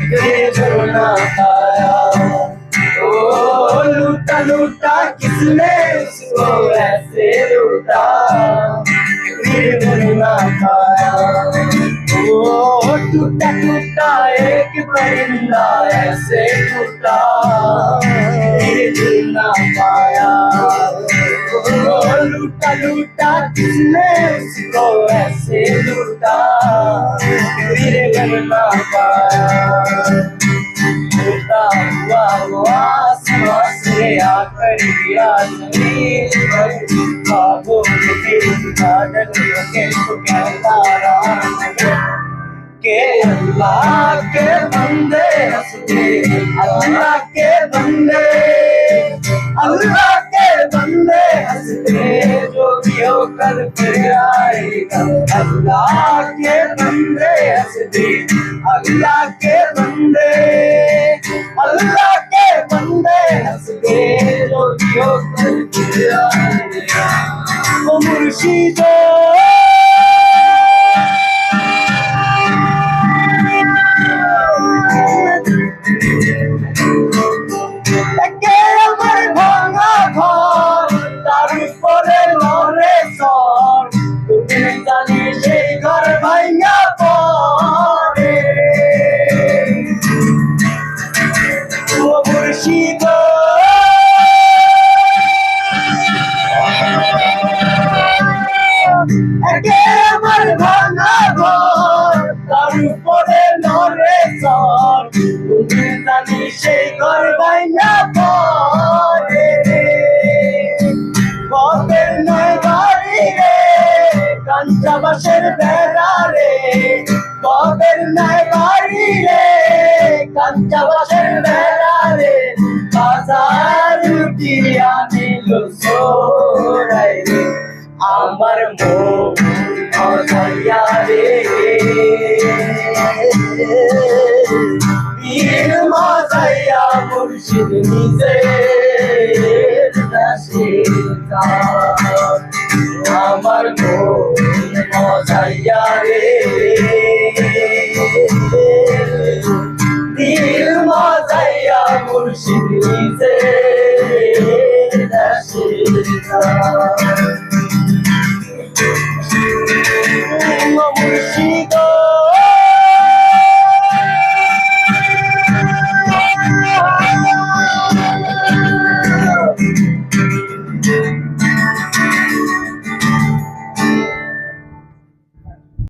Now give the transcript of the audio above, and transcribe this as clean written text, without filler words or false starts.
ये ना पाया। ओ लूटा लूटा किसने उसको ऐसे लूटा, फिर ना पाया। ओ टूटा टूटा एक परिंदा ऐसे टूटा, फिर ना पाया। ओ लूटा लूटा किसने उसको ऐसे लूटा, फिर ना पाया। टूटा हुआ वो आसमां से आकर गिरा जमीन पर, ख्वाबों में तेरी बादल के तो कहता रहा के अल्लाह के बंदे हंसते, अल्लाह के बंदे, अल्लाह के बंदे हंसते, जो भी होकर फिर आएगा। अल्लाह के बंदे हंसते, अल्लाह के बंदे, अल्लाह के बंदे हंसते, जो भी होकर फिर आएगा। ओ मुर्शिदो আমার ভাঙা ঘর, তার উপরে নড়ে ঝড়, তুমি জানি সেই ঘর ভাঙা পড়ে। বাপের নয় বাড়ি রে, কাঞ্চা বাঁশের বেড়া রে, বাপের নয় বাড়ি রে, কাঞ্চা বাঁশের বেড়া রে, বাজার লুটিয়া নিল চোরাই রে। আমার মন মজাইয়া রে, পীর মজাইয়া মুর্শিদ নিজে